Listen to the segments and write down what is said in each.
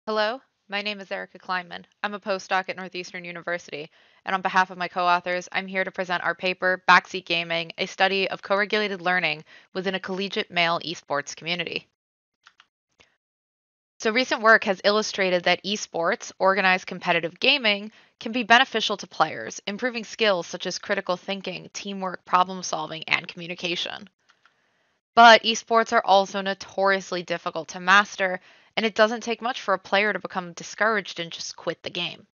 Hello, my name is Erica Kleinman. I'm a postdoc at Northeastern University, and on behalf of my co-authors, I'm here to present our paper, Backseat Gaming, a study of co-regulated learning within a collegiate male esports community. So recent work has illustrated that esports, organized competitive gaming, can be beneficial to players, improving skills such as critical thinking, teamwork, problem solving, and communication. But esports are also notoriously difficult to master, and it doesn't take much for a player to become discouraged and just quit the game.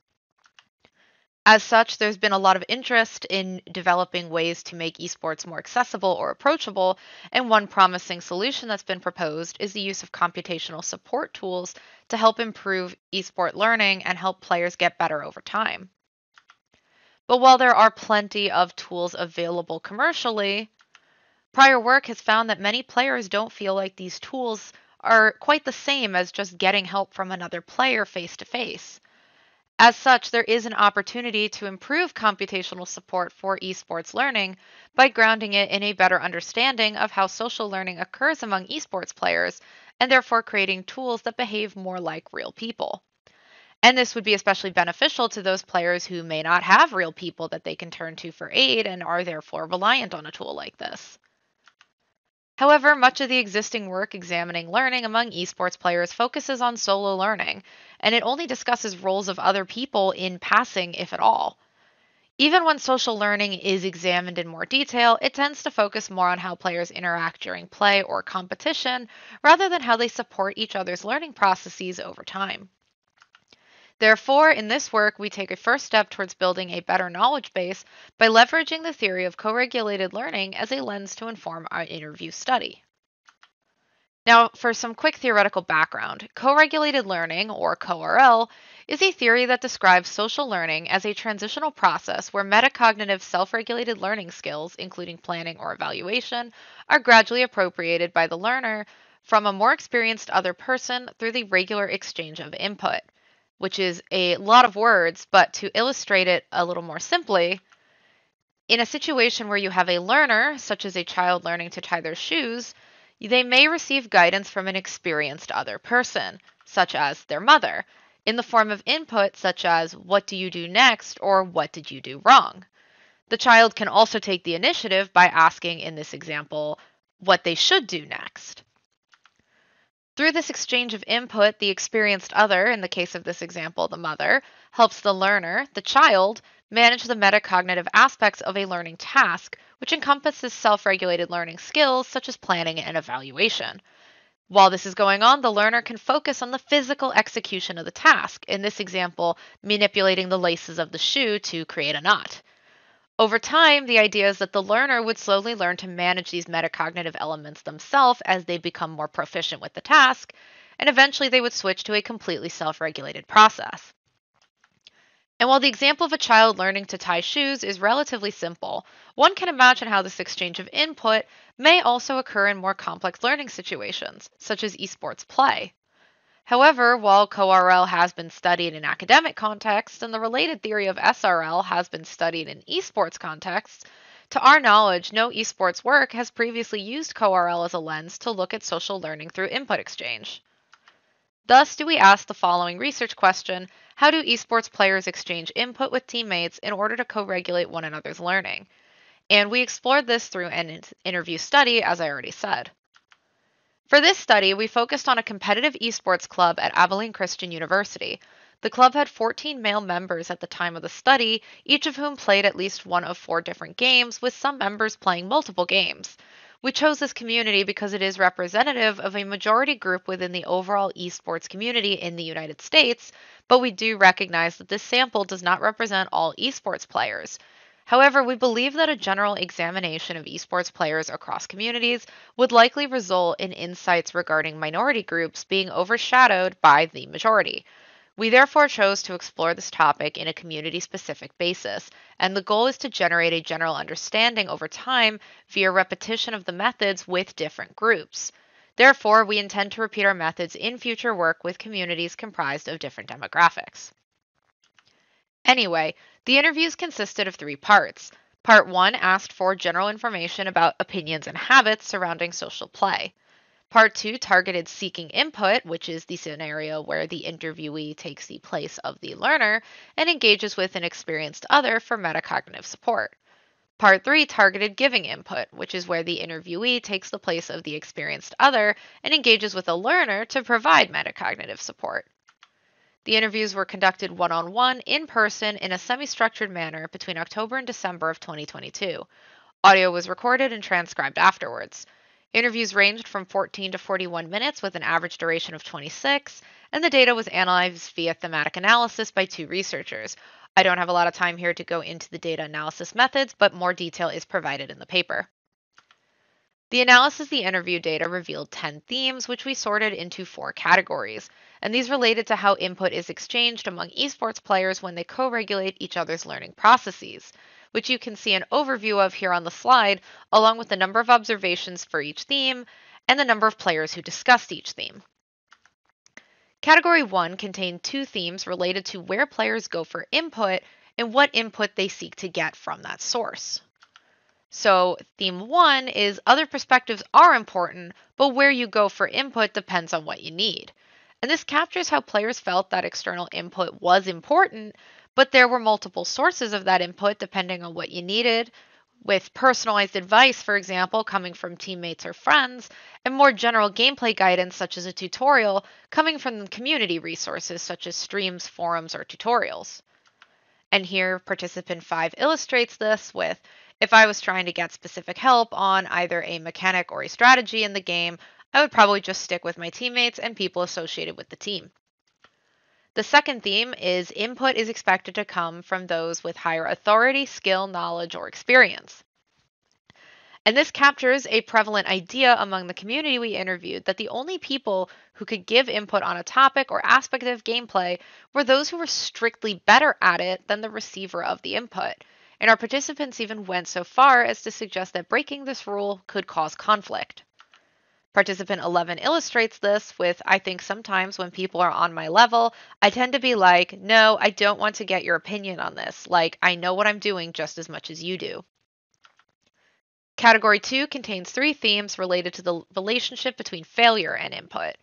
As such, there's been a lot of interest in developing ways to make esports more accessible or approachable, and one promising solution that's been proposed is the use of computational support tools to help improve esport learning and help players get better over time. But while there are plenty of tools available commercially, prior work has found that many players don't feel like these tools are quite the same as just getting help from another player face to face. As such, there is an opportunity to improve computational support for esports learning by grounding it in a better understanding of how social learning occurs among esports players, and therefore creating tools that behave more like real people. And this would be especially beneficial to those players who may not have real people that they can turn to for aid and are therefore reliant on a tool like this. However, much of the existing work examining learning among esports players focuses on solo learning, and it only discusses roles of other people in passing, if at all. Even when social learning is examined in more detail, it tends to focus more on how players interact during play or competition, rather than how they support each other's learning processes over time. Therefore, in this work, we take a first step towards building a better knowledge base by leveraging the theory of co-regulated learning as a lens to inform our interview study. Now, for some quick theoretical background, co-regulated learning, or CoRL, is a theory that describes social learning as a transitional process where metacognitive self-regulated learning skills, including planning or evaluation, are gradually appropriated by the learner from a more experienced other person through the regular exchange of input, which is a lot of words, but to illustrate it a little more simply, in a situation where you have a learner, such as a child learning to tie their shoes, they may receive guidance from an experienced other person, such as their mother, in the form of input such as, "What do you do next?" or "What did you do wrong?" The child can also take the initiative by asking, in this example, what they should do next. Through this exchange of input, the experienced other, in the case of this example, the mother, helps the learner, the child, manage the metacognitive aspects of a learning task, which encompasses self regulated learning skills such as planning and evaluation. While this is going on, the learner can focus on the physical execution of the task, in this example, manipulating the laces of the shoe to create a knot. Over time, the idea is that the learner would slowly learn to manage these metacognitive elements themselves as they become more proficient with the task, and eventually they would switch to a completely self regulated process. And while the example of a child learning to tie shoes is relatively simple, one can imagine how this exchange of input may also occur in more complex learning situations, such as esports play. However, while CoRL has been studied in academic contexts and the related theory of SRL has been studied in esports contexts, to our knowledge, no esports work has previously used CoRL as a lens to look at social learning through input exchange. Thus, do we ask the following research question: how do esports players exchange input with teammates in order to co-regulate one another's learning? And we explored this through an interview study, as I already said. For this study, we focused on a competitive esports club at Abilene Christian University. The club had 14 male members at the time of the study, each of whom played at least one of 4 different games, with some members playing multiple games. We chose this community because it is representative of a majority group within the overall esports community in the United States, but we do recognize that this sample does not represent all esports players. However, we believe that a general examination of esports players across communities would likely result in insights regarding minority groups being overshadowed by the majority. We therefore chose to explore this topic in a community specific basis, and the goal is to generate a general understanding over time via repetition of the methods with different groups. Therefore, we intend to repeat our methods in future work with communities comprised of different demographics. Anyway, the interviews consisted of 3 parts. Part 1 asked for general information about opinions and habits surrounding social play. Part 2 targeted seeking input, which is the scenario where the interviewee takes the place of the learner and engages with an experienced other for metacognitive support. Part 3 targeted giving input, which is where the interviewee takes the place of the experienced other and engages with a learner to provide metacognitive support. The interviews were conducted one-on-one, in person, in a semi-structured manner between October and December of 2022. Audio was recorded and transcribed afterwards. Interviews ranged from 14 to 41 minutes with an average duration of 26, and the data was analyzed via thematic analysis by 2 researchers. I don't have a lot of time here to go into the data analysis methods, but more detail is provided in the paper. The analysis of the interview data revealed 10 themes, which we sorted into 4 categories, and these related to how input is exchanged among esports players when they co-regulate each other's learning processes, which you can see an overview of here on the slide, along with the number of observations for each theme and the number of players who discussed each theme. Category 1 contained 2 themes related to where players go for input and what input they seek to get from that source. So theme 1 is other perspectives are important, but where you go for input depends on what you need. And this captures how players felt that external input was important, but there were multiple sources of that input depending on what you needed, with personalized advice, for example, coming from teammates or friends, and more general gameplay guidance such as a tutorial coming from community resources such as streams, forums, or tutorials. And here participant 5 illustrates this with, if I was trying to get specific help on either a mechanic or a strategy in the game, I would probably just stick with my teammates and people associated with the team. The second theme is input is expected to come from those with higher authority, skill, knowledge, or experience. And this captures a prevalent idea among the community we interviewed that the only people who could give input on a topic or aspect of gameplay were those who were strictly better at it than the receiver of the input. And our participants even went so far as to suggest that breaking this rule could cause conflict. Participant 11 illustrates this with, I think sometimes when people are on my level, I tend to be like, no, I don't want to get your opinion on this. Like, I know what I'm doing just as much as you do. Category 2 contains 3 themes related to the relationship between failure and input.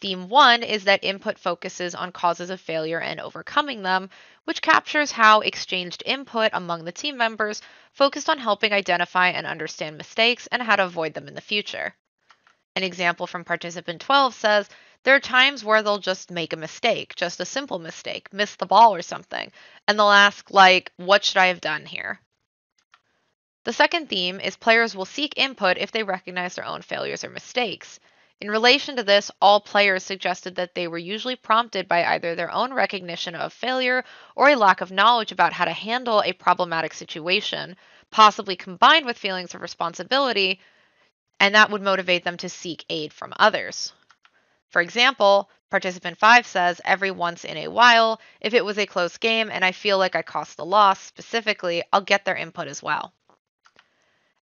Theme 1 is that input focuses on causes of failure and overcoming them, which captures how exchanged input among the team members focused on helping identify and understand mistakes and how to avoid them in the future. An example from participant 12 says, there are times where they'll just make a mistake, just a simple mistake, miss the ball or something, and they'll ask, like, what should I have done here? The second theme is players will seek input if they recognize their own failures or mistakes. In relation to this, all players suggested that they were usually prompted by either their own recognition of failure or a lack of knowledge about how to handle a problematic situation, possibly combined with feelings of responsibility, and that would motivate them to seek aid from others. For example, participant 5 says, every once in a while, if it was a close game and I feel like I caused the loss specifically, I'll get their input as well.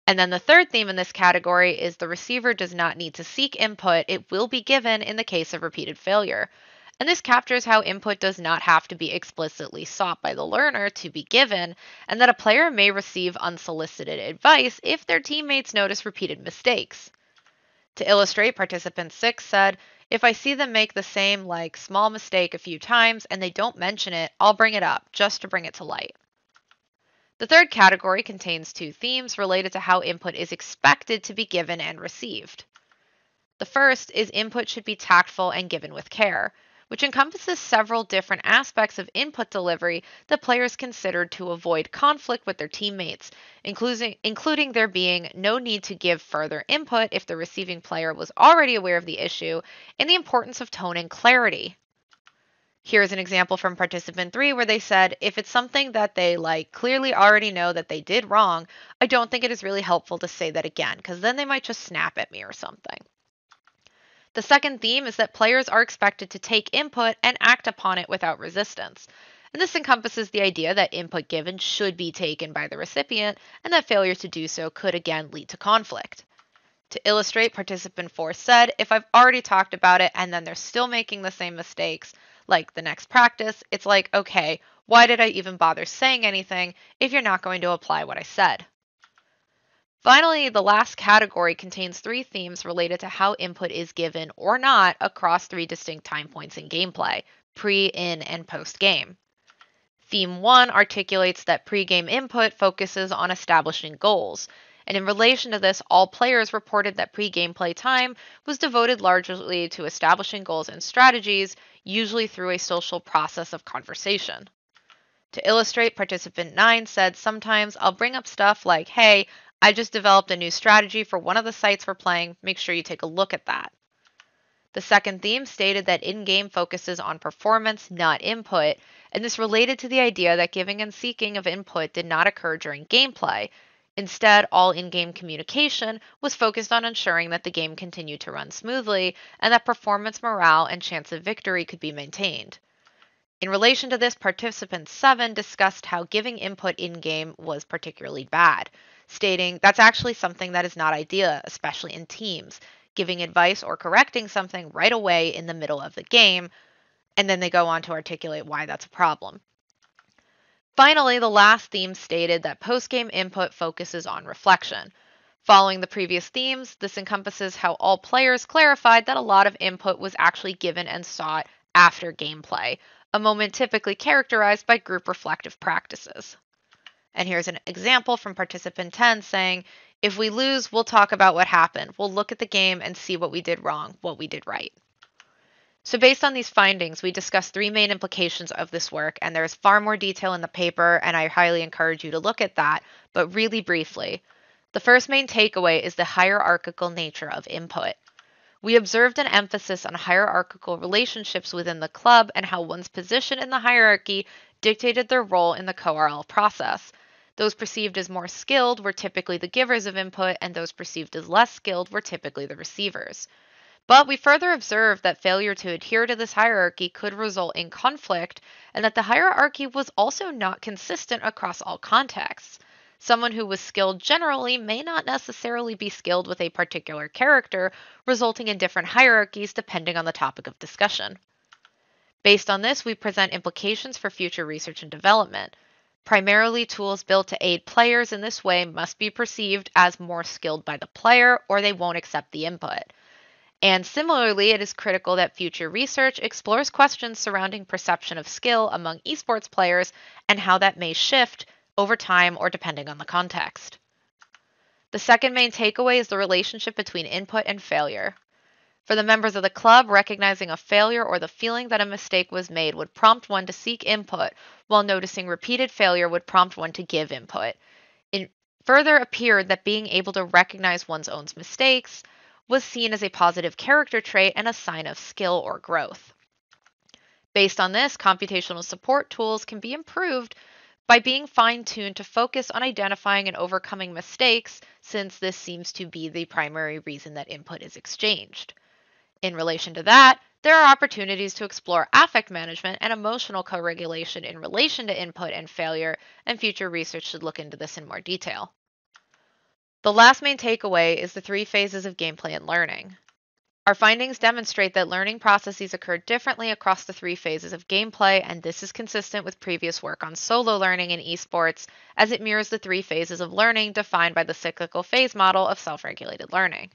And then the third theme in this category is the receiver does not need to seek input, it will be given in the case of repeated failure. And this captures how input does not have to be explicitly sought by the learner to be given, and that a player may receive unsolicited advice if their teammates notice repeated mistakes. To illustrate, participant 6 said, if I see them make the same, small mistake a few times and they don't mention it, I'll bring it up, just to bring it to light. The third category contains 2 themes related to how input is expected to be given and received. The first is input should be tactful and given with care, which encompasses several different aspects of input delivery that players considered to avoid conflict with their teammates, including there being no need to give further input if the receiving player was already aware of the issue, and the importance of tone and clarity. Here's an example from participant 3 where they said, if it's something that they clearly already know that they did wrong, I don't think it is really helpful to say that again, because then they might just snap at me or something. The second theme is that players are expected to take input and act upon it without resistance. And this encompasses the idea that input given should be taken by the recipient, and that failure to do so could again lead to conflict. To illustrate, participant 4 said, if I've already talked about it and then they're still making the same mistakes, like the next practice, it's like, okay, why did I even bother saying anything if you're not going to apply what I said? Finally, the last category contains three themes related to how input is given or not across three distinct time points in gameplay: pre, in, and post game. Theme 1 articulates that pre-game input focuses on establishing goals, and in relation to this, all players reported that pre-gameplay time was devoted largely to establishing goals and strategies, usually through a social process of conversation. To illustrate, participant 9 said, "Sometimes I'll bring up stuff like, hey, I just developed a new strategy for one of the sites we're playing, make sure you take a look at that." The second theme stated that in-game focuses on performance, not input, and this related to the idea that giving and seeking of input did not occur during gameplay. Instead, all in-game communication was focused on ensuring that the game continued to run smoothly and that performance morale and chance of victory could be maintained. In relation to this, participant 7 discussed how giving input in-game was particularly bad, stating that's actually something that is not ideal, especially in teams, giving advice or correcting something right away in the middle of the game, and then they go on to articulate why that's a problem. Finally, the last theme stated that post-game input focuses on reflection. Following the previous themes, this encompasses how all players clarified that a lot of input was actually given and sought after gameplay, a moment typically characterized by group reflective practices. And here's an example from participant 10 saying, "If we lose, we'll talk about what happened. We'll look at the game and see what we did wrong, what we did right." So based on these findings, we discussed three main implications of this work, and there's far more detail in the paper, and I highly encourage you to look at that, but really briefly. The first main takeaway is the hierarchical nature of input. We observed an emphasis on hierarchical relationships within the club and how one's position in the hierarchy dictated their role in the co-RL process. Those perceived as more skilled were typically the givers of input, and those perceived as less skilled were typically the receivers. But we further observed that failure to adhere to this hierarchy could result in conflict, and that the hierarchy was also not consistent across all contexts. Someone who was skilled generally may not necessarily be skilled with a particular character, resulting in different hierarchies depending on the topic of discussion. Based on this, we present implications for future research and development. Primarily, tools built to aid players in this way must be perceived as more skilled by the player, or they won't accept the input. And similarly, it is critical that future research explores questions surrounding perception of skill among esports players and how that may shift over time or depending on the context. The second main takeaway is the relationship between input and failure. For the members of the club, recognizing a failure or the feeling that a mistake was made would prompt one to seek input, while noticing repeated failure would prompt one to give input. It further appeared that being able to recognize one's own mistakes was seen as a positive character trait and a sign of skill or growth. Based on this, computational support tools can be improved by being fine-tuned to focus on identifying and overcoming mistakes, since this seems to be the primary reason that input is exchanged. In relation to that, there are opportunities to explore affect management and emotional co-regulation in relation to input and failure, and future research should look into this in more detail. The last main takeaway is the three phases of gameplay and learning. Our findings demonstrate that learning processes occur differently across the three phases of gameplay, and this is consistent with previous work on solo learning in esports, as it mirrors the three phases of learning defined by the cyclical phase model of self-regulated learning.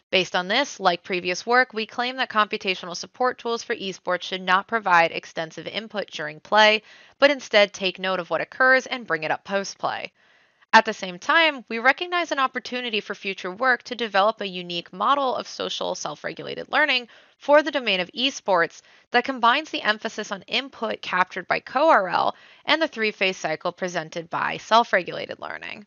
Based on this, like previous work, we claim that computational support tools for esports should not provide extensive input during play, but instead take note of what occurs and bring it up post-play. At the same time, we recognize an opportunity for future work to develop a unique model of social self-regulated learning for the domain of esports that combines the emphasis on input captured by co-RL and the three-phase cycle presented by self-regulated learning.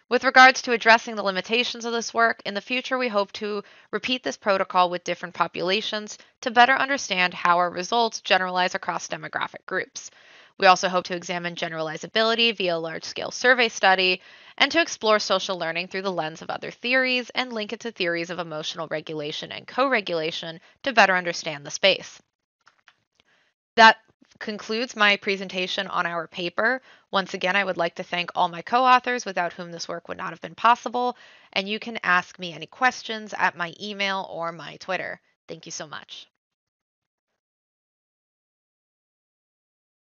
With regards to addressing the limitations of this work, in the future we hope to repeat this protocol with different populations to better understand how our results generalize across demographic groups. We also hope to examine generalizability via a large-scale survey study and to explore social learning through the lens of other theories and link it to theories of emotional regulation and co-regulation to better understand the space. That concludes my presentation on our paper. Once again, I would like to thank all my co-authors without whom this work would not have been possible, and you can ask me any questions at my email or my Twitter. Thank you so much.